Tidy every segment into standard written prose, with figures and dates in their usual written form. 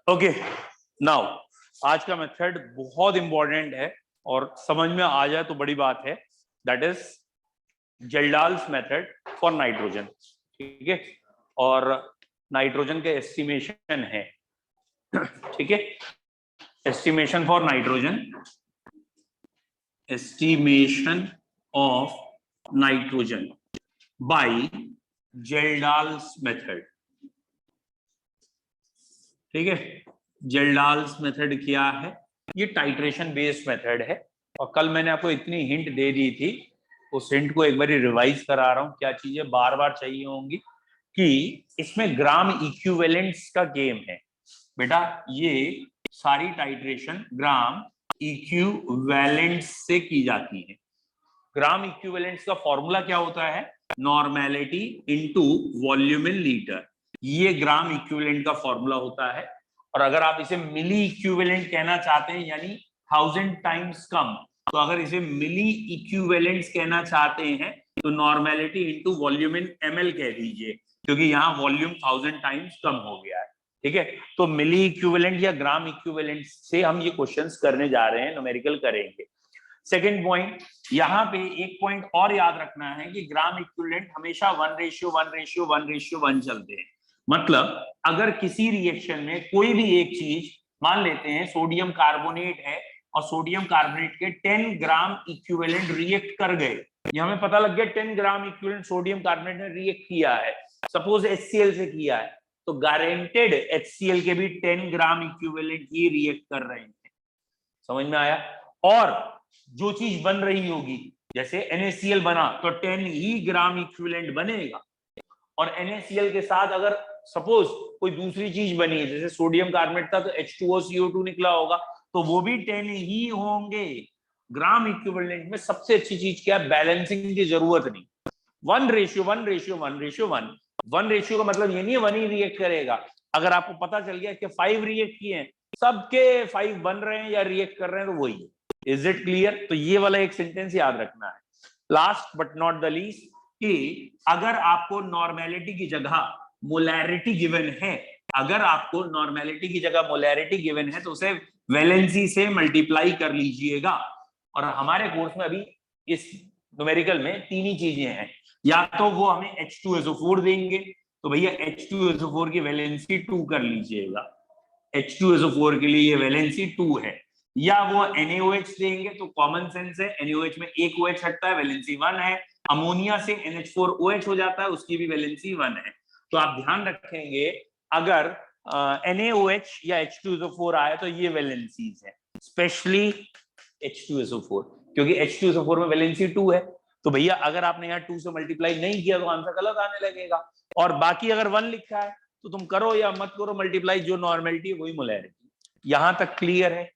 Okay, now आज का method बहुत इंपॉर्टेंट है और समझ में आ जाए तो बड़ी बात है। That is Kjeldahl's method for nitrogen. ठीक है, और नाइट्रोजन के एस्टिमेशन है। ठीक है, estimation for nitrogen, estimation of nitrogen by Kjeldahl's method. ठीक है, जेल्डाल्स मेथड क्या है? ये टाइट्रेशन बेस्ड मेथड है और कल मैंने आपको इतनी हिंट दे दी थी, उस हिंट को एक बार रिवाइज करा रहा हूं। क्या चीजें बार बार चाहिए होंगी कि इसमें ग्राम इक्विवेलेंट्स का गेम है बेटा। ये सारी टाइट्रेशन ग्राम इक्विवेलेंट्स से की जाती है। ग्राम इक्विवेलेंट्स का फॉर्मूला क्या होता है? Normality into volume in litre. ये ग्राम इक्विवेलेंट का फॉर्मूला होता है। और अगर आप इसे मिली इक्विवेलेंट कहना चाहते हैं, यानी 1000 टाइम्स कम, तो अगर इसे मिली इक्विवेलेंट्स कहना चाहते हैं तो normality into volume in ml कह दीजिए, क्योंकि यहाँ वॉल्यूम 1000 टाइम्स कम हो गया है। ठीक है, तो मिली इक्विवेलेंट या ग्राम इक्विवेलेंट से हम ये क्वेश्चंस करने जा रहे हैं, न्यूमेरिकल करेंगे। सेकेंड पॉइंट, यहाँ पे एक पॉइंट और याद रखना है कि ग्राम इक्विवेलेंट हमेशा 1:1:1:1:1 चलते हैं। मतलब अगर किसी रिएक्शन में कोई भी एक चीज, मान लेते हैं सोडियम कार्बोनेट है और सोडियम कार्बोनेट के 10 ग्राम इक्विवेलेंट रिएक्ट कर गए, ये हमें पता लग गया 10 ग्राम इक्विवेलेंट सोडियम कार्बोनेट ने रिएक्ट किया है, सपोज HCl से किया है, तो गारंटेड HCl के भी 10 ग्राम इक्विवेलेंट ही रिएक्ट कर रहे हैं। समझ में आया? और जो चीज बन रही होगी, जैसे NaCl बना तो 10 ही ग्राम इक्विवेलेंट बनेगा, और NaCl के साथ अगर सपोज कोई दूसरी चीज बनी है, जैसे सोडियम कार्बोनेट था तो H2O निकला होगा, तो वो भी 10 ही होंगे। ग्राम इक्विवेलेंट में सबसे अच्छी चीज क्या है? बैलेंसिंग की जरूरत नहीं। 1:1:1:1:1। 1 रेशियो का मतलब ये नहीं है 1 ही रिएक्ट करेगा। अगर आपको पता चल गया कि 5 रिएक्ट किए हैं, सबके 5 बन रहे हैं या रिएक्ट कर रहे हैं, तो वही है। Is it clear? तो ये वाला एक सेंटेंस याद रखना है। Last but not the least, कि अगर आपको नॉर्मेलिटी की जगह मोलैरिटी गिवन है, अगर आपको नॉर्मेलिटी की जगह मोलैरिटी गिवन है, तो उसे वैलेंसी से मल्टीप्लाई कर लीजिएगा। और हमारे कोर्स में अभी इस न्यूमेरिकल में तीन ही चीजें हैं, या तो वो हमें H2SO4 देंगे, तो भैया H2SO4 की वैलेंसी 2 कर लीजिएगा, H2SO4 के लिए ये वैलेंसी 2 है, या वो NaOH देंगे, तो कॉमन सेंस है, NaOH में एक OH हटता है, वैलेंसी 1 है। अमोनिया से NH4OH हो जाता है, उसकी भी वैलेंसी 1 है। तो आप ध्यान रखेंगे, अगर NaOH या H2SO4 आए तो ये वैलेंसीज है, स्पेशली H2SO4, क्योंकि H2SO4 में वैलेंसी 2 है। तो भैया अगर आपने यहाँ 2 से मल्टीप्लाई नहीं किया तो आंसर गलत आने लगेगा। और बाकी अगर 1 लिखा है तो तुम करो या मत करो मल्टीप्लाई, जो नॉर्मेलिटी है वही मोलैरिटी। यहां तक क्लियर है?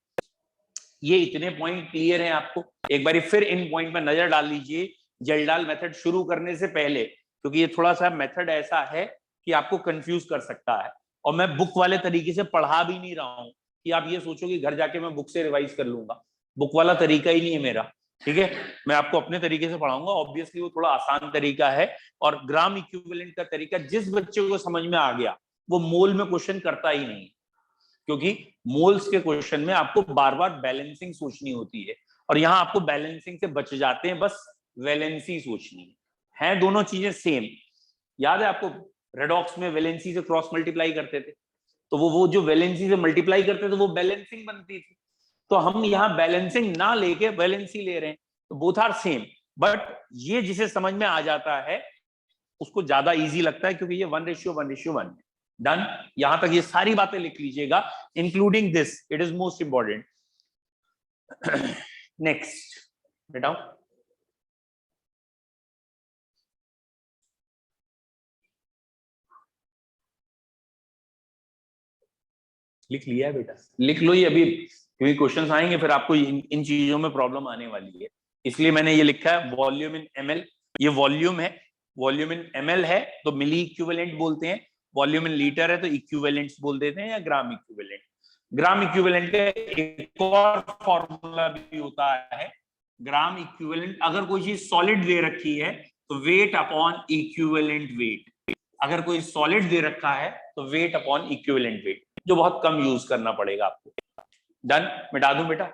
ये इतने पॉइंट क्लियर हैं आपको? एक बार फिर इन पॉइंट पर नजर डाल लीजिए जेल्डाल मेथड शुरू करने से पहले, क्योंकि ये थोड़ा सा मेथड ऐसा है कि आपको कंफ्यूज कर सकता है। और मैं बुक वाले तरीके से पढ़ा भी नहीं रहा हूं कि आप ये सोचो कि घर जाके मैं बुक से रिवाइज कर लूंगा। बुक वाला तरीका ही नहीं है मेरा। ठीक है, मैं आपको अपने तरीके से पढ़ाऊंगा। ऑब्वियसली वो थोड़ा आसान तरीका है, और ग्राम इक्विवेलेंट का तरीका जिस बच्चे को समझ में आ गया वो मोल में क्वेश्चन करता ही नहीं, क्योंकि मोल्स के क्वेश्चन में आपको बार बार बैलेंसिंग सोचनी होती है, और यहां आपको बैलेंसिंग से बच जाते हैं, बस वैलेंसी सोचनी है दोनों चीजें सेम। याद है आपको, रेडॉक्स में वैलेंसी से क्रॉस मल्टीप्लाई करते थे, तो वो जो वैलेंसी से मल्टीप्लाई करते थे वो बैलेंसिंग बनती थी। तो हम यहाँ बैलेंसिंग ना लेके वैलेंसी ले रहे हैं, तो बोथ आर सेम। बट ये जिसे समझ में आ जाता है उसको ज्यादा इजी लगता है, क्योंकि ये 1:1:1 है। डन? यहां तक ये सारी बातें लिख लीजिएगा, including this, it is most important. Next बेटा, लिख लिया है बेटा? लिख लो ये अभी, क्योंकि क्वेश्चंस आएंगे फिर आपको इन चीजों में प्रॉब्लम आने वाली है, इसलिए मैंने ये लिखा है वॉल्यूम इन ml। ये वॉल्यूम है, वॉल्यूम इन ml है तो मिली इक्विवेलेंट बोलते हैं। वॉल्यूम इन लीटर है तो इक्विवेलेंट्स बोल देते हैं, या ग्राम इक्विवेलेंट। ग्राम इक्विवेलेंट का एक और फॉर्मूला भी होता है, ग्राम इक्विवेलेंट। अगर कोई चीज सॉलिड दे रखी है तो वेट अपॉन इक्विवेलेंट वेट। अगर कोई सॉलिड दे रखा है तो वेट अपॉन इक्विवेलेंट वेट। जो बहुत कम यूज करना पड़ेगा आपको। डन, मिटा दूं बेटा,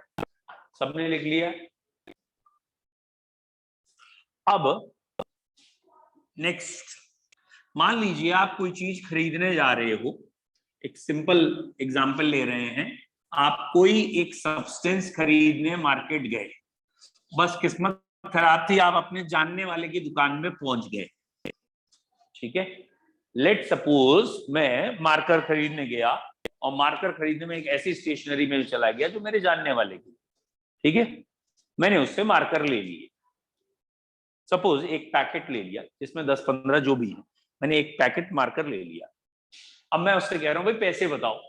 सबने लिख लिया। अब नेक्स्ट, मान लीजिए आप कोई चीज खरीदने जा रहे हो, एक सिंपल एग्जांपल ले रहे हैं, आप कोई एक सब्सटेंस खरीदने मार्केट गए, बस किस्मत खराब थी, आप अपने जानने वाले की दुकान में पहुंच गए, ठीक है। लेट सपोज मैं मार्कर खरीदने गया, और मार्कर खरीदने में एक ऐसी स्टेशनरी में चला गया जो मेरे जानने वाले की, ठीक है। मैंने उससे मार्कर ले लिए, सपोज एक पैकेट ले लिया जिसमें 10-15 जो भी है, मैंने एक पैकेट मार्कर ले लिया। अब मैं उससे कह रहा हूं भाई पैसे बताओ,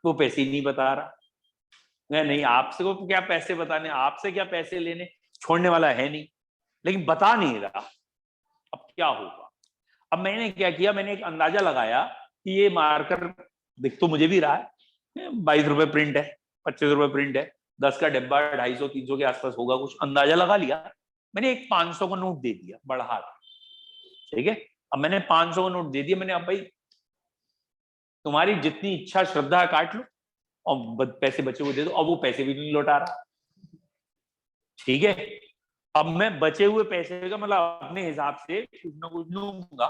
वो पैसे ही नहीं बता रहा। नहीं, आपसे को क्या पैसे बताने, आपसे क्या पैसे लेने, छोड़ने वाला है नहीं, लेकिन बता नहीं रहा। अब क्या होगा? अब मैंने क्या किया, मैंने एक अंदाजा लगाया कि ये मार्कर दिख तो मुझे भी रहा है, 22 रुपए प्रिंट है, 25 रुपए प्रिंट है, 10 का डिब्बा 250-300 के आसपास होगा, कुछ अंदाजा लगा लिया। मैंने एक 500 का नोट दे दिया बढ़ा, ठीक है। अब मैंने 500 का नोट दे दिया, मैंने अब भाई तुम्हारी जितनी इच्छा श्रद्धा काट लो, और पैसे बचे हुए दे दो। अब वो पैसे भी नहीं लौटा रहा, ठीक है। अब मैं बचे हुए पैसे का मतलब अपने हिसाब से कुछ ना कुछ लूंगा,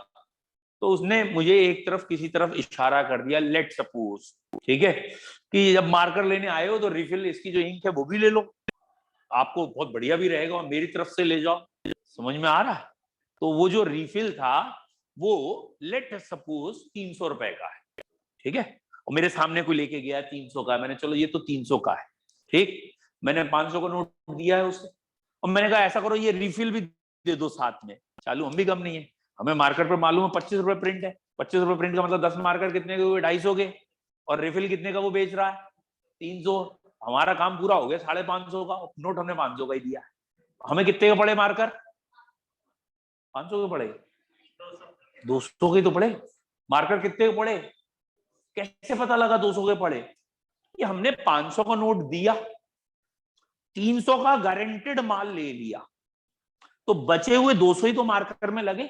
तो उसने मुझे एक तरफ किसी तरफ इशारा कर दिया, लेट सपोज, ठीक है, कि जब मार्कर लेने आए हो तो रिफिल इसकी जो इंक है वो भी ले लो, आपको बहुत बढ़िया भी रहेगा, और मेरी तरफ से ले जाओ। समझ में आ रहा है? तो वो जो रिफिल था वो लेट सपोज 300 रुपए का है, ठीक है, और मेरे सामने कोई लेके गया 300 का, मैंने चलो ये तो 300 का है, ठीक, मैंने 500 का नोट दिया है उसे, और मैंने कहा ऐसा करो ये रिफिल भी दे दो साथ में। चालू हम भी कम नहीं है, हमें मार्कर पर मालूम है 25 रुपए प्रिंट है, 25 रुपए प्रिंट का मतलब 10 मार्कर कितने के हुए, 250 के, और रिफिल कितने का वो बेच रहा है, 300। हमारा काम पूरा हो गया 550 का, नोट हमने 500 का ही दिया। हमें कितने के पड़े मार्कर? 500 के पड़े, 200 के तो पड़े। मार्कर कितने के पड़े? कैसे पता लगा 200 के पड़े? ये हमने 500 का नोट दिया, 300 का गारंटेड माल ले लिया, तो बचे हुए 200 ही तो मार्कर में लगे।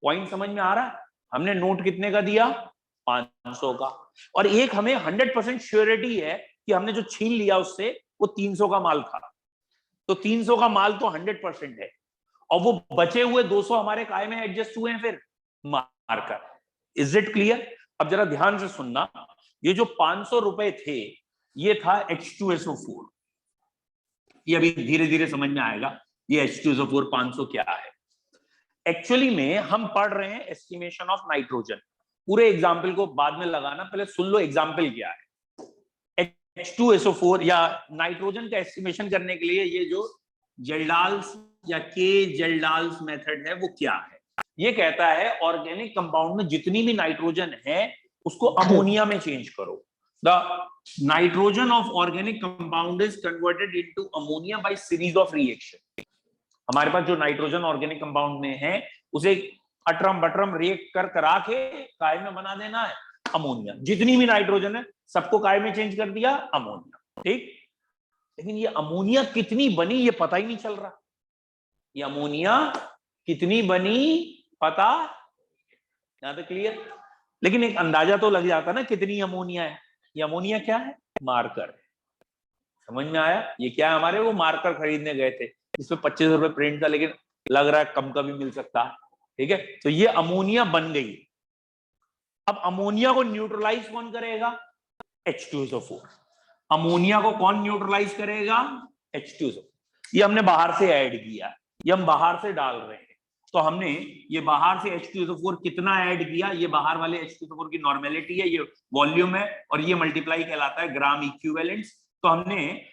पॉइंट समझ में आ रहा है? हमने नोट कितने का दिया? 500 का, और एक हमें 100% श्योरिटी है कि हमने जो छीन लिया उससे वो 300 का माल था, तो 300 का माल तो 100% है, और वो बचे हुए 200 हमारे काय में एडजस्ट हुए हैं फिर मार्कर। Is it clear? अब जरा ध्यान से सुनना, ये जो 500 रुपए थे ये था H2SO4, ये अभी धीरे धीरे समझ में आएगा ये H2SO4 500 क्या है। एक्चुअली में हम पढ़ रहे हैं एस्टिमेशन ऑफ नाइट्रोजन, पूरे एग्जाम्पल को बाद में लगाना, पहले सुन लो एग्जाम्पल क्या है। H2SO4 या नाइट्रोजन का एस्टिमेशन करने के लिए ये जो जेल्डाल्स या के जेल्डाल्स मेथड है वो क्या है? ये कहता है ऑर्गेनिक कंपाउंड में जितनी भी नाइट्रोजन है उसको अमोनिया में चेंज करो। The nitrogen of organic compound is converted into ammonia bye series of reaction. हमारे पास जो नाइट्रोजन ऑर्गेनिक कंपाउंड में है उसे अटरम बटरम रिएक्ट कर करा के काय में बना देना है अमोनिया। जितनी भी नाइट्रोजन है सबको काय में चेंज कर दिया अमोनिया, ठीक। लेकिन ये अमोनिया कितनी बनी ये पता ही नहीं चल रहा। ये अमोनिया कितनी बनी पता, यहां तक क्लियर? लेकिन एक अंदाजा तो लग जाता ना कितनी अमोनिया है। ये अमोनिया क्या है? मार्कर। समझ में आया? ये क्या है? हमारे वो मार्कर खरीदने गए थे इसमें 25 रुपए प्रिंट था, लेकिन लग रहा है कम का भी मिल सकता है, ठीक है। तो ये अमोनिया बन गई। अब अमोनिया को न्यूट्रलाइज कौन करेगा? H2SO4। अमोनिया को कौन न्यूट्रलाइज करेगा? H2SO4। ये हमने बाहर से ऐड किया, ये हम बाहर से डाल रहे हैं, तो हमने ये बाहर से H2SO4 कितना ऐड किया? ये बाहर वाले H2SO4 की नॉर्मेलिटी है, ये वॉल्यूम है, और ये मल्टीप्लाई कहलाता है ग्राम इक्विवेलेंट्स। तो हमने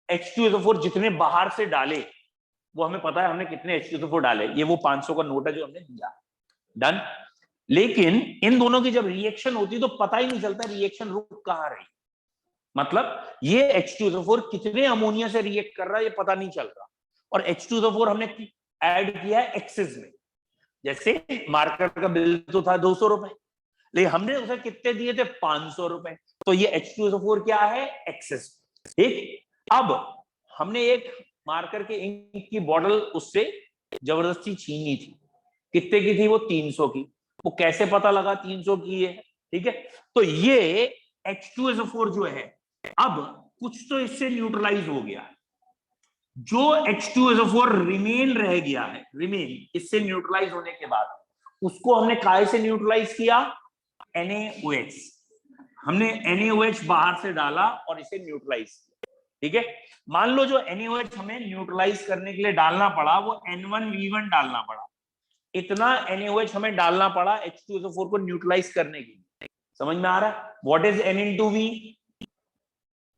H2SO4 जितने बाहर से डाले वो हमें पता है हमने कितने H2SO4 डाले, ये वो 500 का नोट है जो हमने दिया। डन। लेकिन इन दोनों की जब रिएक्शन होती तो पता ही नहीं चलता रिएक्शन रुक कहां रही, मतलब ये H2SO4 कितने अमोनिया से रिएक्ट कर रहा है ये पता नहीं चल रहा। और H2SO4 हमने ऐड किया है एक्सेस में, जैसे मार्कर का बिल तो था 200 रुपए, लेकिन हमने उसे कितने दिए थे? 500 रुपए। तो ये H2SO4 क्या है? एक्सेस, ठीक। अब हमने एक मार्कर के इंक की बॉटल उससे जबरदस्ती छीनी थी, कितने की थी वो? 300 की। वो कैसे पता लगा 300 की है? ठीक है, तो ये H2SO4 जो है अब कुछ तो इससे न्यूट्रलाइज हो गया, जो H2SO4 रिमेन रह गया है, रिमेन इससे न्यूट्रलाइज होने के बाद उसको हमने काय से न्यूट्रलाइज किया, NaOH। हमने NaOH बाहर से डाला और इसे न्यूट्रलाइज किया। ठीक है, मान लो जो NaOH हमें न्यूट्रलाइज करने के लिए डालना पड़ा वो N1V1 डालना पड़ा, इतना NaOH हमें डालना पड़ा H2SO4 को न्यूट्रलाइज करने के लिए। समझ में आ रहा है? What is N into V?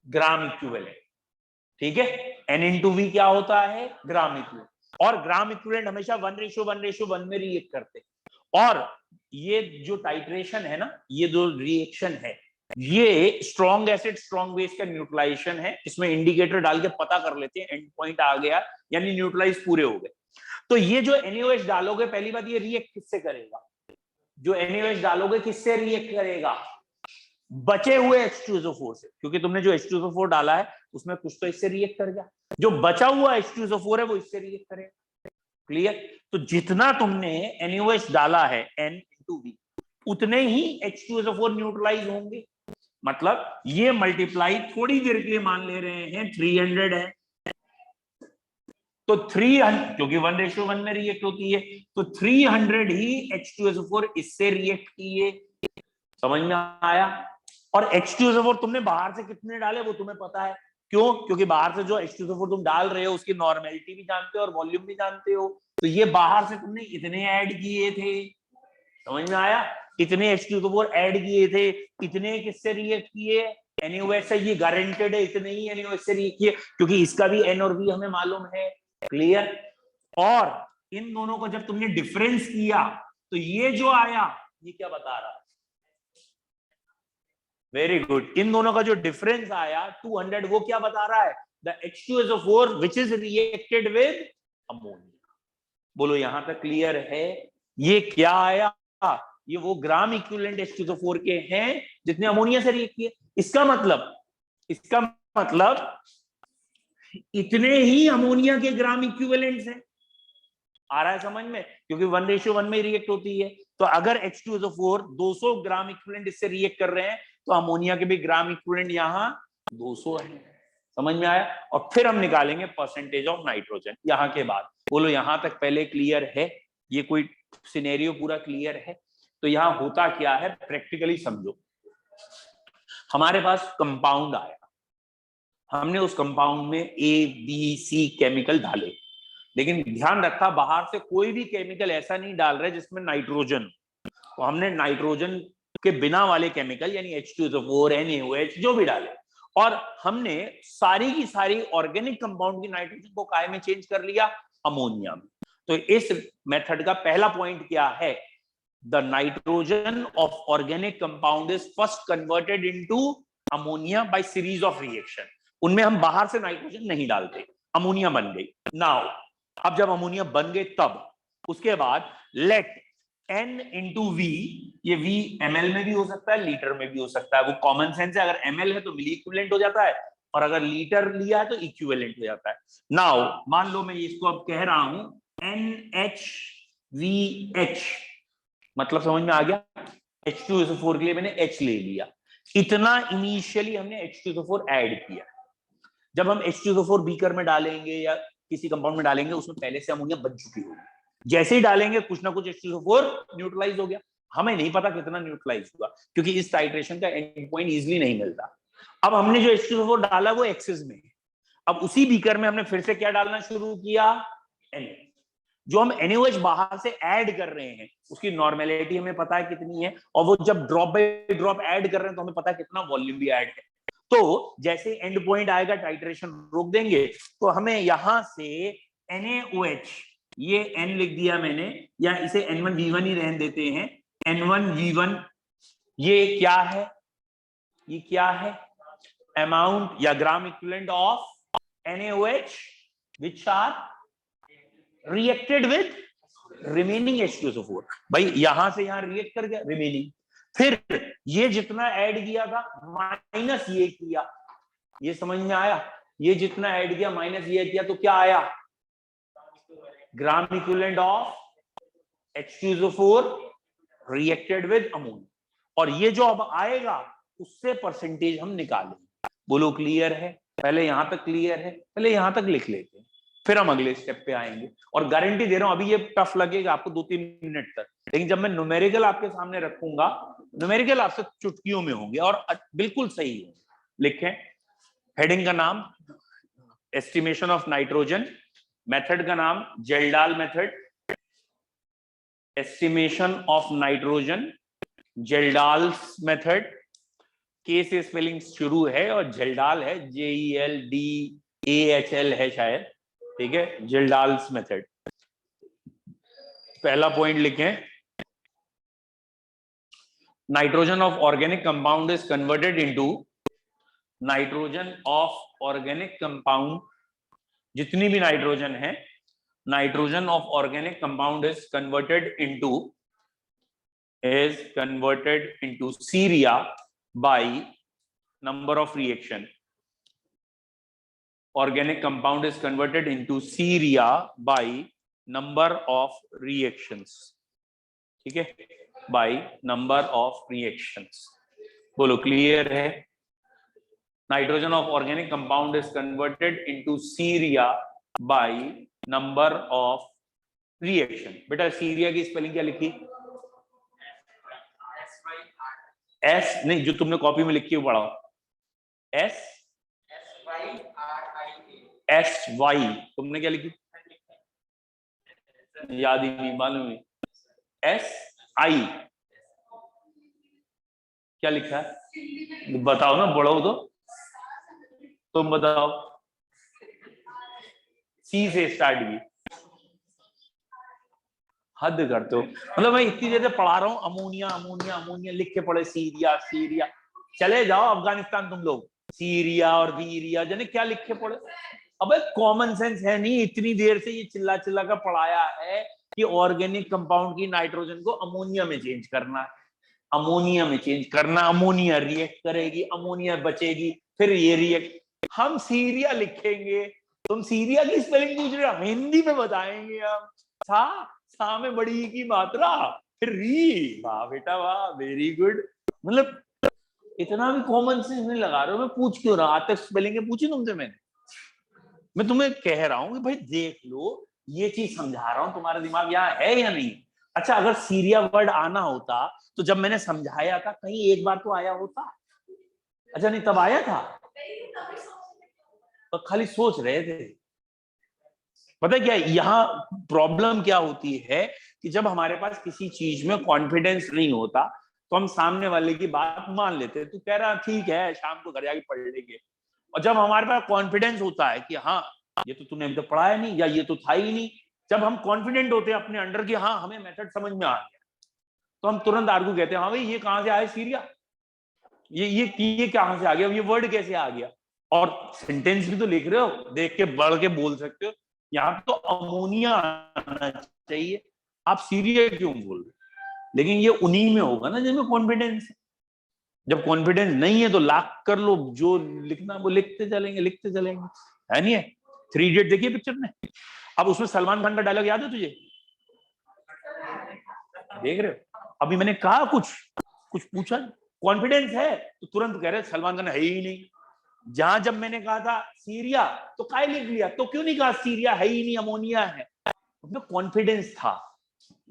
Gram equivalent. ठीक है, N into V क्या होता है? Gram equivalent. और ग्राम इक्विवेलेंट हमेशा 1:1:1 में रिएक्ट करते हैं। और ये जो टाइट्रेशन है ना, ये जो रिएक्शन है, ये स्ट्रॉन्ग एसिड स्ट्रॉन्ग बेस का न्यूट्रलाइजेशन है। इसमें इंडिकेटर डाल के पता कर लेते हैं एंड पॉइंट आ गया यानी न्यूट्रलाइज पूरे हो गए। तो ये जो NaOH डालोगे, पहली बात ये रिएक्ट किससे करेगा? जो NaOH डालोगे किससे रिएक्ट करेगा? बचे हुए H2SO4 से, क्योंकि तुमने जो H2SO4 डाला है उसमें कुछ तो इससे रिएक्ट कर गया, जो बचा हुआ H2SO4 है वो इससे रिएक्ट करेगा। क्लियर? तो जितना तुमने NaOH डाला है N into V, उतने ही H2SO4 न्यूट्रलाइज होंगे। मतलब ये मल्टीप्लाई थोड़ी देर के लिए मान ले रहे हैं 300 है, तो 300 क्योंकि 1:1 में रिएक्ट होती है, तो 300 ही H2SO4 इससे रिएक्ट किए। समझ में आया? और H2SO4 तुमने बाहर से कितने डाले वो तुम्हें पता है। क्यों? क्योंकि बाहर से जो H2SO4 तुम डाल रहे हो उसकी नॉर्मेलिटी भी जानते हो और वॉल्यूम भी जानते हो। तो ये बाहर से तुमने इतने ऐड किए थे। समझ में आया? इतने H2SO4 ऐड किए थे, इतने किससे रिएक्ट किए? NaOH से। ये गारंटेड है इतने ही NaOH से रिएक्ट किए, क्योंकि इसका भी N और V हमें मालूम है। क्लियर? और इन दोनों को जब तुमने डिफरेंस किया तो ये जो आया ये क्या बता रहा है? Very good. इन दोनों का जो डिफरेंस आया 200, वो क्या बता रहा है? The H2SO4 which is reacted with ammonia. बोलो यहां तक क्लियर है? ये क्या आया? ये वो ग्राम इक्विवेलेंट H2SO4 के हैं जितने अमोनिया से रिएक्ट किए। इसका मतलब इतने ही अमोनिया के ग्राम इक्विवेलेंट्स हैं। आ रहा है समझ में? क्योंकि 1:1 में रिएक्ट होती है। तो अगर H2SO4 200 ग्राम इक्विवेलेंट इससे रिएक्ट कर रहे हैं तो अमोनिया के भी ग्राम इक्विवेलेंट यहां 200 है। समझ में आया? और फिर हम निकालेंगे परसेंटेज ऑफ नाइट्रोजन यहां के बाद। बोलो यहां तक पहले क्लियर है? ये कोई सिनेरियो पूरा क्लियर है? तो यहां होता क्या है प्रैक्टिकली समझो। हमारे पास कंपाउंड आया, हमने उस कंपाउंड में A, B, C केमिकल डाले, लेकिन ध्यान रखा बाहर से कोई भी केमिकल ऐसा नहीं डाल रहे जिसमें नाइट्रोजन। तो हमने नाइट्रोजन के बिना वाले केमिकल यानी H2SO4, NaOH जो भी डाले, और हमने सारी की सारी ऑर्गेनिक कंपाउंड की नाइट्रोजन को काय में चेंज कर लिया? अमोनिया में। तो इस मेथड का पहला पॉइंट क्या है? The nitrogen of organic compound is first converted into ammonia bye series of reaction. उनमें हम बाहर से नाइट्रोजन नहीं डालते, अमोनिया बन गई। नाउ अब जब अमोनिया बन गए तब उसके बाद लेट N into V, ये V ml में भी हो सकता है, लीटर में भी हो सकता है। वो कॉमन सेंस है, अगर ml है तो मिली इक्विवेलेंट हो जाता है और अगर लीटर लिया है तो इक्विवेलेंट हो जाता है। नाउ मान लो मैं इसको अब कह रहा हूं NHVH, मतलब समझ में आ गया? H2SO4 के लिए मैंने H ले लिया, इतना इनिशियली हमने H2SO4 ऐड किया। जब हम H2SO4 बीकर में डालेंगे या किसी कंपाउंड में डालेंगे उसमें पहले से अमोनिया बन चुकी होगी, जैसे ही डालेंगे कुछ ना कुछ H2SO4 न्यूट्रलाइज हो गया। हमें नहीं पता कितना न्यूट्रलाइज हुआ क्योंकि इस टाइट्रेशन का एंड पॉइंट इजीली नहीं मिलता। अब हमने जो H2SO4 डाला वो एक्सेस में है। अब उसी बीकर में हमने फिर से क्या डालना शुरू किया? Na। जो हम NaOH बाहर से ऐड कर रहे हैं उसकी नॉर्मेलिटी हमें पता है कितनी है, और वो जब ड्रॉप बाय ड्रॉप ऐड कर रहे हैं तो हमें पता है कितना वॉल्यूम भी ऐड है। तो जैसे एंड पॉइंट आएगा टाइट्रेशन रोक देंगे। तो हमें यहां से NaOH, ये N लिख दिया मैंने, या इसे N1V1 ही रहने देते हैं, N1V1 ये क्या है? ये क्या है? अमाउंट या gram equivalent of NaOH which are reacted with remaining H2SO4। भाई यहां से यहां रिएक्ट कर गया रिमेनिंग, फिर ये जितना ऐड किया था माइनस ये किया। ये समझ में आया? ये जितना ऐड किया माइनस ये किया तो क्या आया? Gram equivalent of H2SO4 reacted with ammonia. और ये जो अब आएगा उससे परसेंटेज हम निकालेंगे। बोलो क्लियर है? पहले यहां तक क्लियर है? पहले यहां तक लिख लेते हैं, फिर हम अगले स्टेप पे आएंगे। और गारंटी दे रहा हूं अभी ये टफ लगेगा आपको 2-3 मिनट तक, लेकिन जब मैं न्यूमेरिकल आपके सामने रखूंगा, न्यूमेरिकल आपसे चुटकियों में होंगे और बिल्कुल सही होंगे। लिखें हेडिंग का नाम एस्टिमेशन ऑफ नाइट्रोजन, मेथड का नाम Kjeldahl method, estimation of nitrogen Kjeldahl's method, के से स्पेलिंग शुरू है और जेल्डाल है JELDAHL है शायद, ठीक है, जेल्डाल्स मेथड। पहला पॉइंट लिखें, nitrogen of organic compound is converted into, nitrogen of organic compound, जितनी भी नाइट्रोजन है, nitrogen of organic compound is converted into Syria by number of reaction. Organic compound is converted into Ceria by number of reactions. ठीक है, by number of reactions. बोलो clear है? Nitrogen of organic compound is converted into Syria by number of reaction. बेटा Syria की spelling क्या लिखी? S नहीं, जो तुमने कॉपी में लिखी है पढ़ाओ। SY तुमने क्या लिखी? याद ही नहीं, मालूम है। SI क्या लिखा है? बताओ ना, बढ़ो तो, तुम बताओ। C से स्टार्ट की, हद करते हो। मतलब मैं इतनी देर से पढ़ा रहा हूँ, अमोनिया अमोनिया अमोनिया लिख के पढ़े, सीरिया सीरिया। चले जाओ अफगानिस्तान तुम लोग, सीरिया और बीरिया जाने क्या लिख के पढ़े। अबे कॉमन सेंस है नहीं, इतनी देर से ये चिल्ला चिल्ला कर पढ़ाया है कि ऑर्गेनिक कंपाउंड की नाइट्रोजन को अमोनिया में चेंज करना है, अमोनिया में चेंज करना, अमोनिया रिएक्ट करेगी, अमोनिया बचेगी, फिर ये रिएक्ट। हम सीरिया लिखेंगे, तुम सीरिया की स्पेलिंग पूछ रहे हो, हिंदी में बताएंगे हम। सा में बड़ी की मात्रा, फिर री, वाह बेटा वाह, वेरी गुड। मतलब इतना भी कॉमन सेंस नहीं लगा रहे हो, मैं पूछ क्यों रहा? आज तक स्पेलिंग पूछी तुमसे मैंने? मैं तुम्हें कह रहा हूं कि भाई देख लो, ये चीज समझा रहा हूं, तुम्हारा दिमाग यहाँ है या नहीं? अच्छा अगर सीरिया वर्ड आना होता तो जब मैंने समझाया था कहीं एक बार तो आया होता? अच्छा नहीं, तब आया था तो खाली सोच रहे थे। पता क्या यहाँ प्रॉब्लम क्या होती है कि जब हमारे पास किसी चीज में कॉन्फिडेंस नहीं होता तो हम सामने वाले की बात मान लेते हैं। तू कह रहा ठीक है शाम को घर जाके पढ़ लेंगे, और जब हमारे पास कॉन्फिडेंस होता है कि हाँ ये तो तूने अभी तक पढ़ाया नहीं, या ये तो था ही नहीं, जब हम कॉन्फिडेंट होते हैं अपने अंडर की हाँ हमें मेथड समझ में आ गया, तो हम तुरंत आर्गू कहते हैं हाँ भाई ये कहाँ से आया सीरिया, ये कहाँ से आ गया, ये वर्ड कैसे आ गया। और सेंटेंस भी तो लिख रहे हो, देख के बढ़ के बोल सकते हो, यहाँ तो अमोनिया आना चाहिए, आप सीरिया क्यों बोल रहे? लेकिन ये उन्हीं में होगा ना जिनमें कॉन्फिडेंस है। जब कॉन्फिडेंस नहीं है तो लाख कर लो, जो लिखना वो लिखते चलेंगे है नहीं है? 3 इडियट देखिए पिक्चर में, अब उसमें सलमान खान का डायलॉग याद है तुझे? देख रहे हो, अभी मैंने कहा कुछ पूछा, कॉन्फिडेंस है तो तुरंत कह रहे सलमान खान है ही नहीं। जहां जब मैंने कहा था सीरिया तो काय लिख लिया, तो क्यों नहीं कहा सीरिया है ही नहीं अमोनिया है? उसमें कॉन्फिडेंस था,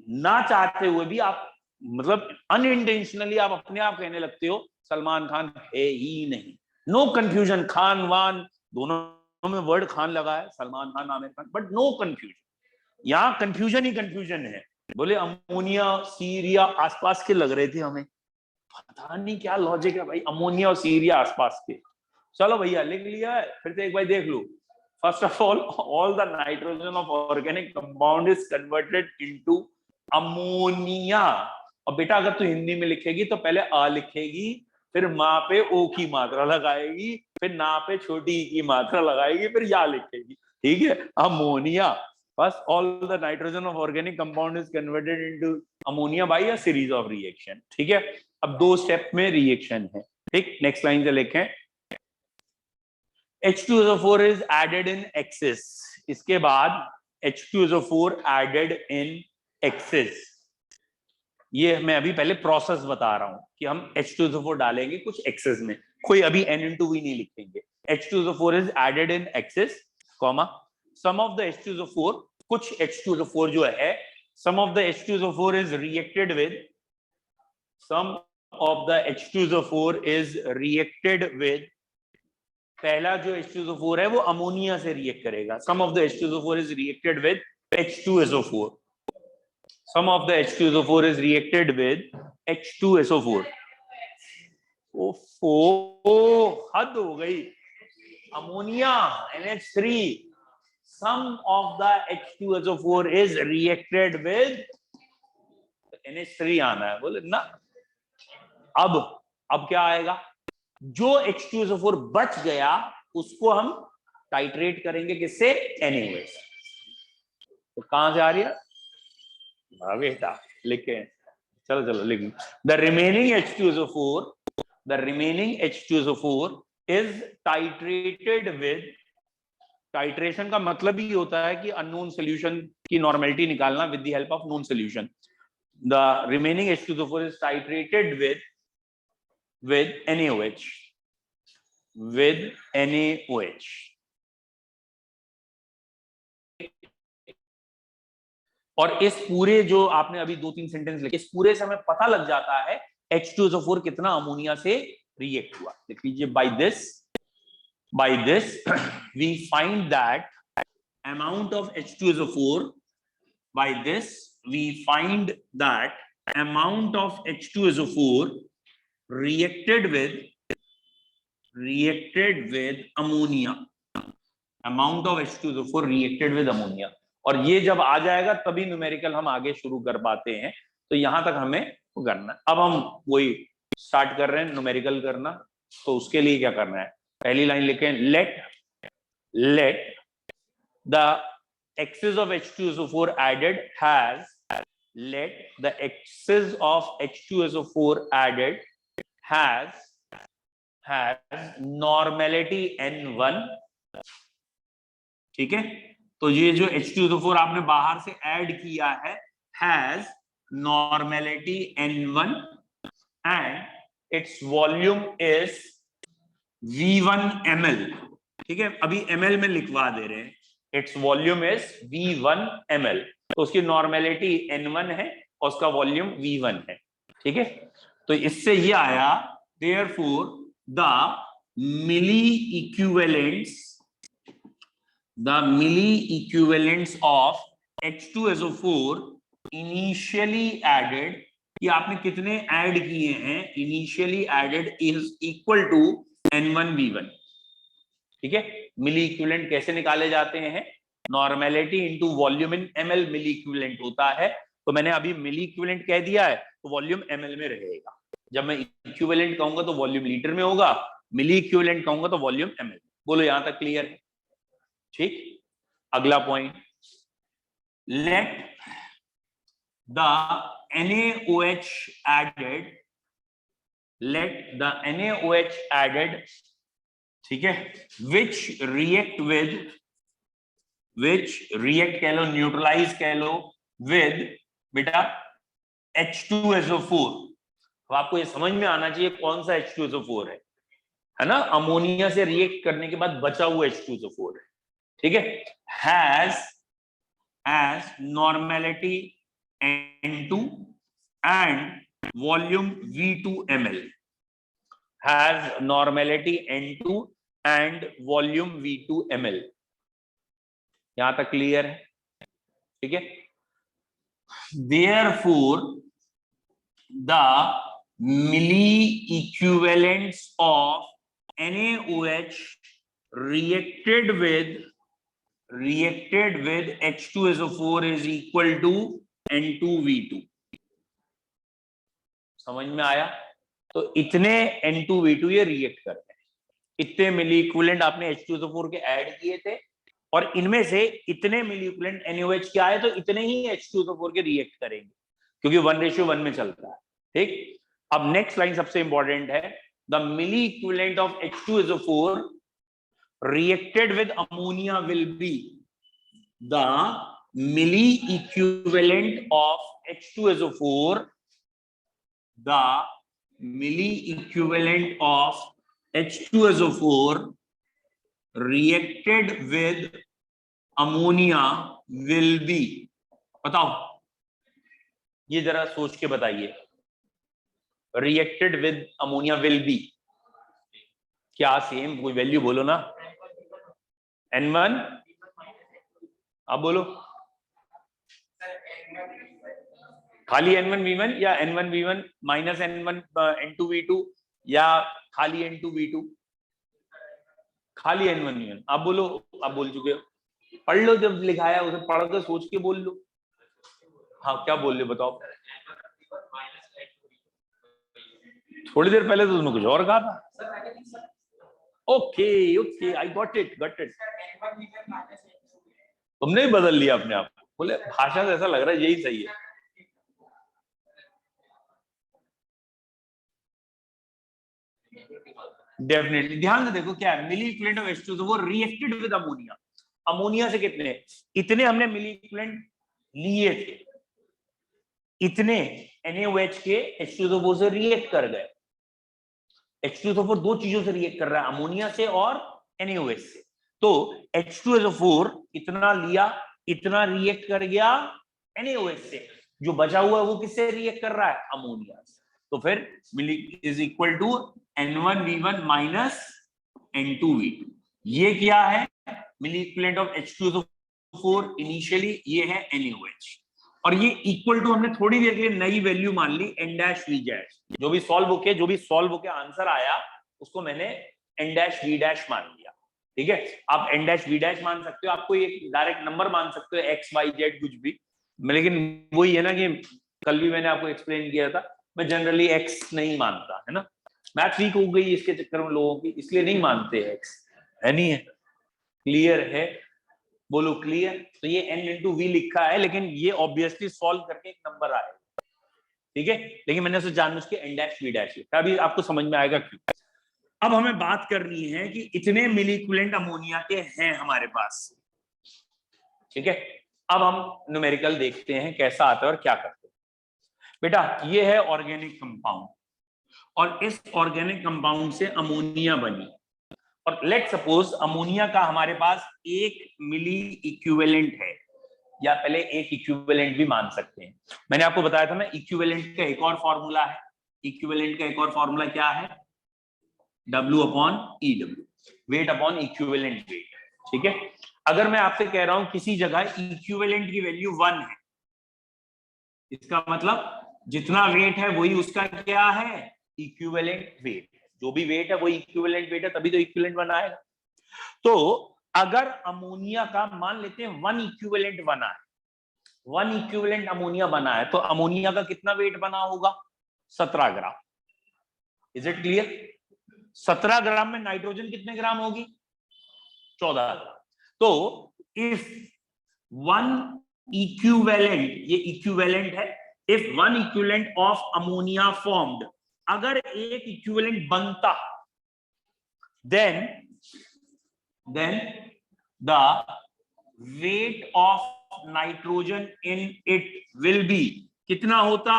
ना चाहते हुए भी आप मतलब अनइंटेंशनली आप अपने आप कहने लगते हो सलमान खान है ही नहीं। नो कंफ्यूजन, खान वान दोनों में वर्ड खान लगा है, Salman Khan Aamir Khan, but no confusion. यहां कंफ्यूजन ही कंफ्यूजन है। बोले अमोनिया सीरिया आसपास के लग रहे थे हमें, पता नहीं क्या लॉजिक है भाई, अमोनिया और सीरिया आसपास के। चलो भैया लिख लिया है, फिर से एक बार देख लो। First of all the nitrogen of organic compound is converted into ammonia. और बेटा अगर तू हिंदी में लिखेगी तो पहले आ लिखेगी, फिर माँ पे ओ की मात्रा लगाएगी, फिर ना पे छोटी की मात्रा लगाएगी, फिर या लिखेगी, ठीक है? Ammonia. First all the nitrogen of organic compound is converted into ammonia bye a series of reaction, ठीक है? अब 2 स्टेप में रिएक्शन है, ठीक? नेक्स्ट लाइन से लिखें, H2SO4 is added in excess. इसके बाद H2SO4 added in excess. ये मैं अभी पहले प्रोसेस बता रहा हूं कि हम H2SO4 डालेंगे कुछ एक्सेस में, कोई अभी N/V नहीं लिखेंगे। H2SO4 is added in excess, comma some of the H2SO4, कुछ H2SO4 जो है, some of the H2SO4 is reacted with, some of the H2SO4 is reacted with, पहला जो H2SO4 है वो अमोनिया से रिएक्ट करेगा। Some of the H2SO4 is reacted with H2SO4, some of the H2SO4 is reacted with H2SO4. ओफो, हद हो गई, ammonia NH3, some of the H2SO4 is reacted with NH3 आना है, बोले ना। अब क्या आएगा, जो H2SO4 बच गया उसको हम टाइट्रेट करेंगे किससे, NaOH। तो कहां से आ रही है बेटा, लिखे, चलो लिख। The remaining H2SO4 is titrated with, titration का मतलब ही होता है कि अननोन सॉल्यूशन की नॉर्मेलिटी निकालना with the help of known solution. The remaining H2SO4 is titrated with NaOH, with NaOH। और इस पूरे जो आपने अभी 2-3 सेंटेंस लिखे, इस पूरे से हमें पता लग जाता है H2SO4 कितना अमोनिया से रिएक्ट हुआ। देख लीजिए, by this we find that amount of H2SO4, by this we find that amount of H2SO4 reacted with ammonia, amount of H2SO4 reacted with ammonia। और ये जब आ जाएगा तभी न्यूमेरिकल हम आगे शुरू कर पाते हैं। तो यहां तक हमें करना। अब हम वही स्टार्ट कर रहे हैं न्यूमेरिकल करना। तो उसके लिए क्या करना है, पहली लाइन लिखें, let the excess of H2SO4 added has, let the excess of H2SO4 added has normality N1। ठीक है, तो ये जो H2SO4 आपने बाहर से ऐड किया है has normality N1 and its volume is V1 ml। ठीक है, अभी ml में लिखवा दे रहे हैं, its volume is V1 ml। तो उसकी नॉर्मेलिटी N1 है और उसका वॉल्यूम V1 है। ठीक है, तो इससे ये आया, therefore the milli equivalents of H2SO4 initially added, ये आपने कितने ऐड किए हैं, initially added is equal to N1V1। ठीक है, मिली इक्विवेलेंट कैसे निकाले जाते हैं, normality into volume in ml milli equivalent होता है। तो मैंने अभी मिली इक्विवेलेंट कह दिया है, तो वॉल्यूम ml में रहेगा। जब मैं इक्विवेलेंट कहूंगा तो वॉल्यूम लीटर में होगा, मिली इक्विवेलेंट कहूंगा तो वॉल्यूम ml। बोलो यहां तक क्लियर है? ठीक, अगला point, let the NaOH added, ठीक है, which react कह लो, न्यूट्रलाइज कह लो with बेटा H2SO4। अब आपको ये समझ में आना चाहिए कौन सा H2SO4 है ना, अमोनिया से रिएक्ट करने के बाद बचा हुआ H2SO4 है। ठीक है, has normality N2 and volume V2 ml, has normality N2 and volume V2 ml। यहां तक क्लियर है? ठीक है, therefore the milli equivalents of NaOH reacted with H2SO4 is equal to N2V2। समझ में आया? तो इतने N2V2 ये रिएक्ट करते हैं, इतने मिली इक्विवेलेंट आपने H2SO4 के ऐड किए थे और इनमें से इतने मिली इक्विवेलेंट NaOH के आए, तो इतने ही H2SO4 के रिएक्ट करेंगे क्योंकि 1:1 में चलता है। ठीक, अब नेक्स्ट लाइन सबसे इंपॉर्टेंट है, the milli equivalent of H2SO4 reacted with ammonia will be, the milli equivalent of H2SO4 the milli equivalent of H2SO4 reacted with ammonia will be. बताओ, ये जरा सोच के बताइए, reacted with ammonia will be क्या same? कोई value बोलो ना। N1, आप बोलो, खाली N1V1 या N1V1 माइनस N1 N2V2 या खाली N2V2? खाली N1V1। आप बोलो, आप बोल चुके हो, पढ़ लो, जब लिखाया उसे पढ़ के सोच के बोल लो। हाँ, क्या बोल रहे बताओ? थोड़ी देर पहले तो तुमने कुछ और कहा था। Okay okay, I got it, got it. तुमने ही बदल लिया अपने आप, बोले भाषा से ऐसा लग रहा है यही सही है। डेफिनेटली ध्यान से देखो क्या है, मिली इक्विवेलेंट ऑफ H2 वो रिएक्टेड विद अमोनिया। अमोनिया से कितने, इतने हमने मिली इक्विवेलेंट लिए थे, इतने NaOH के H2SO4 से रिएक्ट कर गए। H2SO4 दो चीजों से रिएक्ट कर रहा है, अमोनिया से और NaOH से। तो H2SO4 इतना लिया, इतना रिएक्ट कर गया NaOH से, जो बचा हुआ है वो किससे रिएक्ट कर रहा है? अमोनिया से। तो फिर milli is equal to N1V1 minus N2V2। ये क्या है? Milli equivalent of H2SO4 initially, ये है NaOH, और ये इक्वल टू हमने थोड़ी देर के लिए नई वैल्यू मान ली N-V'। जो भी सॉल्व होके आंसर आया उसको मैंने N-V' मान लिया। ठीक है, आप N-V' मान सकते हो, आपको एक डायरेक्ट नंबर मान सकते हो, X Y Z कुछ भी, लेकिन वही है ना कि कल भी मैंने आपको एक्सप्लेन किया था, मैं जनरली X नहीं मानता, है ना। मैथ वीक हो गई इसके चक्कर में लोगों की, इसलिए नहीं मानते X, है नहीं है? क्लियर है? बोलो क्लियर। तो ये N×V लिखा है, लेकिन ये ऑब्वियसली सॉल्व करके एक नंबर आएगा, ठीक है, लेकिन मैंने उसे जानबूझ के N-V' लिखा। अभी आपको समझ में आएगा क्यों। अब हमें बात करनी है कि इतने मिली इक्विवेलेंट अमोनिया के हैं हमारे पास, ठीक है। अब हम न्यूमेरिकल देखते हैं कैसा आता है और क्या करते हैं। बेटा ये है ऑर्गेनिक कंपाउंड, और इस ऑर्गेनिक कंपाउंड से अमोनिया बनी, और लेट सपोज अमोनिया का हमारे पास 1 मिली इक्विवेलेंट है, या पहले एक इक्विवेलेंट भी मान सकते हैं। मैंने आपको बताया था ना, इक्विवेलेंट का एक और फॉर्मूला है। इक्विवेलेंट का एक और फॉर्मूला क्या है? W/EW, weight upon equivalent weight, ठीक है। अगर मैं आपसे कह रहा हूं किसी जगह इक्विवेलेंट की वैल्यू 1 है, इसका मतलब जितना वेट है वही उसका क्या है? Equivalent weight. जो भी वेट है वही इक्विवेलेंट वेट है, तभी तो इक्विवेलेंट बनाएगा। तो अगर अमोनिया का मान लेते हैं 1 इक्विवेलेंट बना है, 1 इक्विवेलेंट अमोनिया बना है, तो अमोनिया का कितना वेट बना होगा? 17 gram. Is it clear? 17 gram में नाइट्रोजन कितने ग्राम होगी? 14 ग्राम। तो इफ 1 इक्विवेलेंट, ये इक्विवेलेंट है, if 1 equivalent of ammonia formed, अगर एक इक्विवेलेंट बनता, then the weight of nitrogen in it will be कितना होता?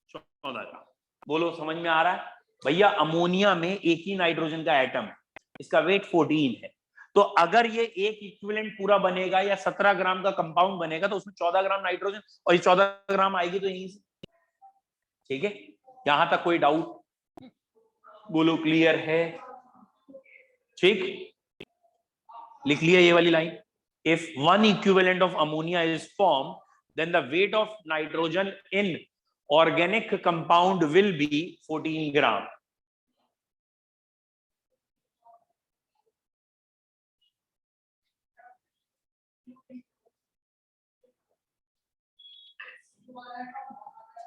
14 ग्राम। बोलो समझ में आ रहा है? भैया अमोनिया में एक ही नाइट्रोजन का एटम है, इसका वेट 14 है, तो अगर ये एक इक्विवेलेंट पूरा बनेगा या 17 ग्राम का कंपाउंड बनेगा, तो उसमें 14 ग्राम नाइट्रोजन और ये 14 ग्राम आएगी तो यहीं से, ठीक है। यहां तक कोई डाउट? बोलो क्लियर है? ठीक, लिख लिया ये वाली line. If 1 equivalent of ammonia is form, then the weight of nitrogen in organic compound will be 14 gram.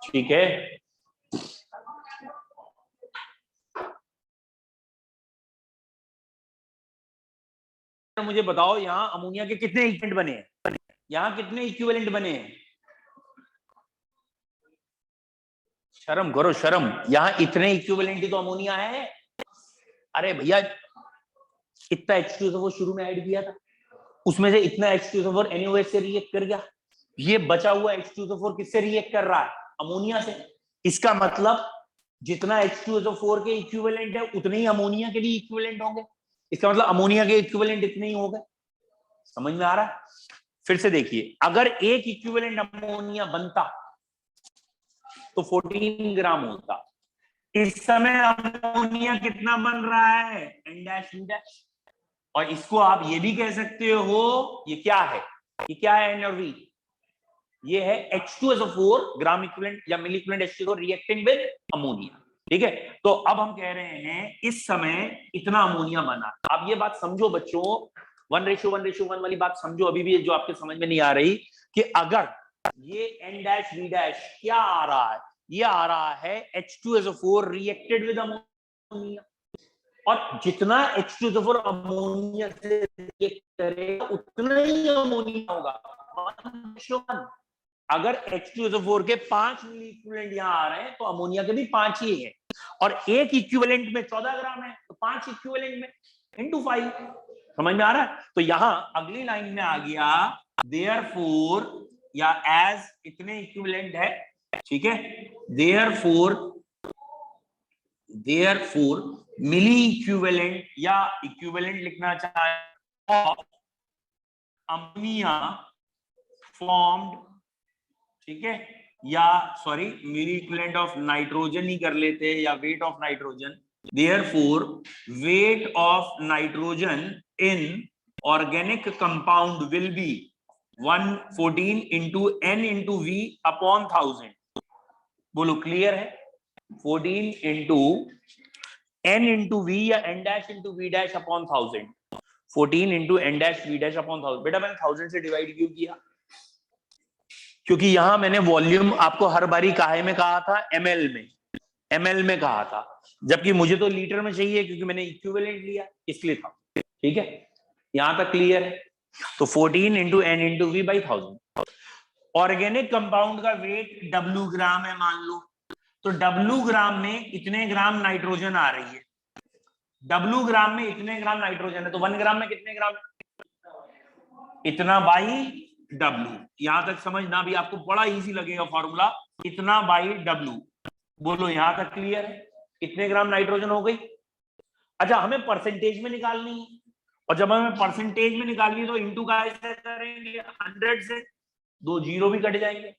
ठीक है, मुझे बताओ यहां अमोनिया के कितने इक्विवेलेंट बने हैं? यहां कितने इक्विवेलेंट बने हैं? शर्म करो शर्म, यहां इतने इक्विवेलेंट ही तो अमोनिया है। अरे भैया इतना H2SO4 शुरू में ऐड किया था, उसमें से इतना H2SO4 NaOH से रिएक्ट कर गया, ये बचा हुआ H2SO4 किससे रिएक्ट कर रहा है? अमोनिया से। इसका मतलब जितना H2SO4 के इक्विवेलेंट है उतने ही अमोनिया के लिए इक्विवेलेंट होंगे। इसका मतलब अमोनिया के इक्विवेलेंट इतने ही हो गए। समझ में आ रहा है? फिर से देखिए, अगर एक इक्विवेलेंट अमोनिया बनता तो 14 ग्राम होता। इस समय अमोनिया कितना बन रहा है, N-V'। और इसको आप ये भी कह सकते हो, ये क्या है, ये क्या है N और V, ये है H2SO4 ग्राम इक्विवेलेंट या milli equivalent H2SO4 reacting with ammonia. ठीक है, तो अब हम कह रहे हैं इस समय इतना अमोनिया बना। आप ये बात समझो बच्चों, 1:1:1 वाली बात समझो अभी भी, जो आपके समझ में नहीं आ रही, कि अगर ये N-V' क्या आ रहा है, ये आ रहा है H2SO4 रिएक्टेड विद अमोनिया, और जितना H2SO4 अमोनिया से रिएक्ट करेगा उतना ही अमोनिया होगा, 1:1। अगर H2SO4 के 5 मिली इक्विवेलेंट यहां आ रहे हैं तो अमोनिया के भी 5 ही है, और एक इक्विवेलेंट में 14 ग्राम है, तो 5 इक्विवेलेंट में इंटू 5। समझ में आ रहा है? तो यहां अगली लाइन में आ गया देयरफॉर, या एज इतने इक्विवेलेंट है, ठीक है, देयरफॉर मिली इक्विवेलेंट, या इक्विवेलेंट लिखना चाहे ऑफ अमोनिया फॉर्म्ड, ठीक है, या sorry milli equivalent of nitrogen ही कर लेते, या weight of nitrogen. Therefore weight of nitrogen in organic compound will be 114 into N into V upon 1000। बोलो क्लियर है? 14 into N into V या N dash into V dash upon 1000, 14 into N dash V dash upon 1000। बेटा मैंने 1000 से divide क्यों किया? क्योंकि यहां मैंने वॉल्यूम आपको हर बारी काहे में कहा था, ml में कहा था, जबकि मुझे तो लीटर में चाहिए क्योंकि मैंने इक्विवेलेंट लिया, इसलिए था। ठीक है, यहां तक क्लियर है? तो 14 into N into V by 1000। Organic compound का वेट W ग्राम है मान लो, तो W ग्राम में इतने ग्राम नाइट्रोजन आ रही है, W ग्राम में इतने ग्राम नाइट्रोजन है, तो 1 ग्राम में कितने ग्राम, इतना बाई W। यहां तक समझना भी आपको बड़ा इजी लगेगा फॉर्मूला, इतना बाई W। बोलो यहां तक क्लियर है? कितने ग्राम नाइट्रोजन हो गई? अच्छा, हमें परसेंटेज में निकालनी है, और जब हमें परसेंटेज में निकालनी है तो इंटू कैसे करेंगे, 100 से, 2 जीरो भी कट जाएंगे।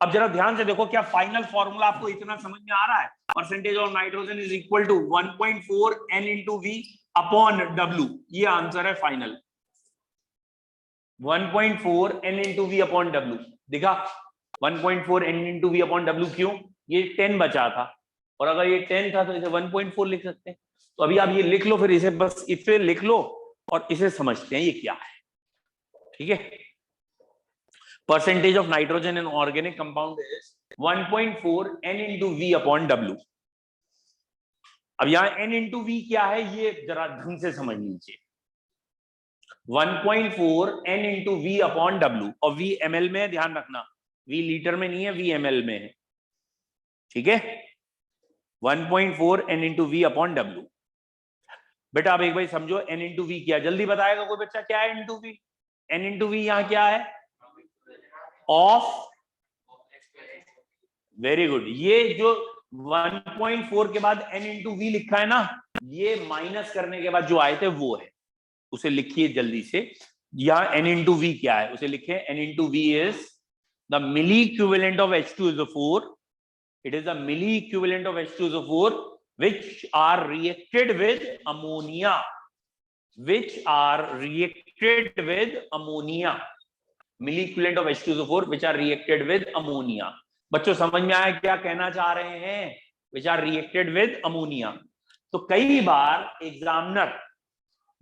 अब जरा ध्यान से देखो, क्या फाइनल फॉर्मूला आपको इतना समझ में आ रहा है? Percentage of nitrogen is equal to 1.4 N into V upon W, ये आंसर है final. 1.4 N into V upon W दिखा? 1.4 N into V upon W, क्यों? ये 10 बचा था, और अगर ये 10 था तो इसे 1.4 लिख सकते हैं। तो अभी आप ये लिख लो, फिर इसे बस इसे लिख लो और इसे समझते हैं ये क्या है। ठीक है, percentage of nitrogen in organic compound is 1.4 N into V upon W। अब यहां N into V क्या है, ये जरा ढंग से समझ लीजिए। 1.4 N into V upon W, और V ml में है, ध्यान रखना, V लीटर में नहीं है, V ml में है। ठीक है, 1.4 N into V upon W। बेटा आप एक बार समझो N into V क्या, जल्दी बताएगा कोई बच्चा क्या है N into V? N into V यहां क्या है, ऑफ, वेरी गुड। ये जो 1.4 के बाद N into V लिखा है ना, ये माइनस करने के बाद जो आए थे वो है, उसे लिखिए जल्दी से। यहाँ N into V क्या है, उसे लिखे, N into V is the milli equivalent of H2SO4. It is the milli equivalent of H2SO4 which are reacted with ammonia, which are reacted with ammonia, milli equivalent of H2SO4 which are reacted with ammonia। बच्चों समझ में आया क्या कहना चाह रहे हैं, which are reacted with ammonia। तो कई बार एग्जामिनर,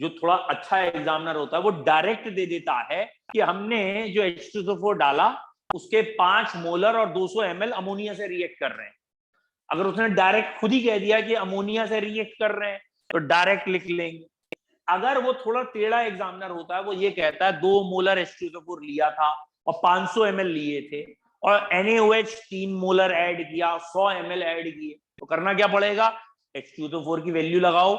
जो थोड़ा अच्छा एग्जामिनर होता है, वो डायरेक्ट दे देता है कि हमने जो H2SO4 डाला उसके 5 मोलर और 200 ml अमोनिया से रिएक्ट कर रहे हैं। अगर उसने डायरेक्ट खुद ही कह दिया कि अमोनिया से रिएक्ट कर रहे हैं तो डायरेक्ट लिख लेंगे। अगर वो थोड़ा टेढ़ा एग्जामिनर होता है, वो ये कहता है 2 मोलर H2SO4 लिया था और 500 ml लिए थे, और NaOH 3 मोलर ऐड किया, 100 ml ऐड किए, तो करना क्या पड़ेगा, H2SO4 की वैल्यू लगाओ,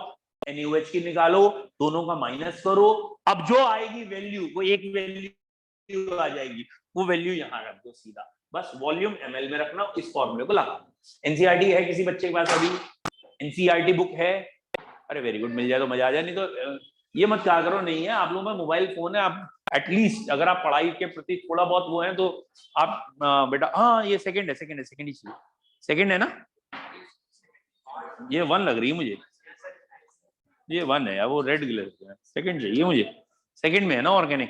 NaOH की निकालो, दोनों का माइनस करो, अब जो आएगी वैल्यू वो एक वैल्यू आ जाएगी, वो वैल्यू यहां रख दो सीधा। बस वॉल्यूम ml में रखना, इस फॉर्मूले को लगाना। एनसीईआरटी है किसी बच्चे के पास अभी? एनसीईआरटी बुक है? अरे वेरी गुड, मिल जाए तो मजा आ जाए, नहीं तो ये मत कहा करो नहीं है। आप लोगों में मोबाइल फोन है, आप एटलीस्ट अगर आप पढ़ाई के प्रति थोड़ा बहुत वो है तो आप बेटा, हाँ ये सेकंड ही चाहिए, सेकंड है ना? ये 1 लग रही है मुझे, ये 1 है, वो रेड कलर है, सेकंड चाहिए मुझे, सेकंड में है ना ऑर्गेनिक।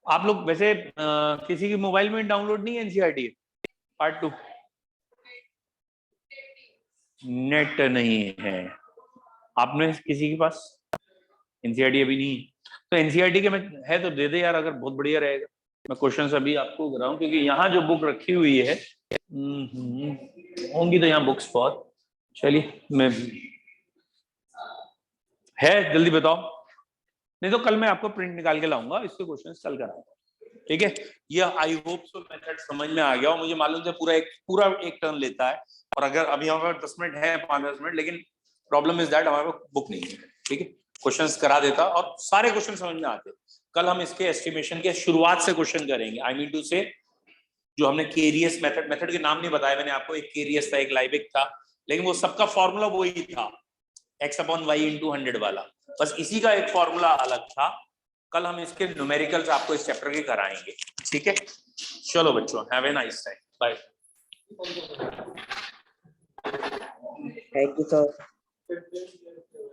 आप लोग वैसे किसी की मोबाइल में डाउनलोड नहीं है एनसीईआरटी पार्ट 2? नेट नहीं है आपने किसी के पास? एनसीईआरटी अभी नहीं है तो एनसीईआरटी के में है तो दे दे यार, अगर बहुत बढ़िया रहेगा। मैं क्वेश्चन अभी आपको कराऊं क्योंकि यहाँ जो बुक रखी हुई है होंगी तो यहाँ बुक्स बहुत। चलिए मैं है, जल्दी बताओ, नहीं तो कल मैं आपको प्रिंट निकाल के लाऊंगा, इसके क्वेश्चंस कल कराऊंगा, ठीक है? ये आई होप सो मेथड समझ में आ गया हो। मुझे मालूम है पूरा एक टर्न लेता है, और अगर अभी हमारे पास 10 मिनट है, 5-10 मिनट, लेकिन प्रॉब्लम इज दैट हमारे पास बुक नहीं है, ठीक है? क्वेश्चंस करा देता और सारे क्वेश्चन समझ में आते। कल हम इसके एस्टिमेशन के शुरुआत से क्वेश्चन करेंगे। आई मीन टू से जो हमने केरियस मेथड के नाम नहीं बताया मैंने आपको, एक केरियस था, एक लाइबिक था, लेकिन वो सबका फॉर्मूला वही था, x/y/100 वाला, बस इसी का एक फॉर्मूला अलग था। कल हम इसके न्यूमेरिकल्स आपको इस चैप्टर के कराएंगे, ठीक है? चलो बच्चों, have a nice time, bye. Thank you sir.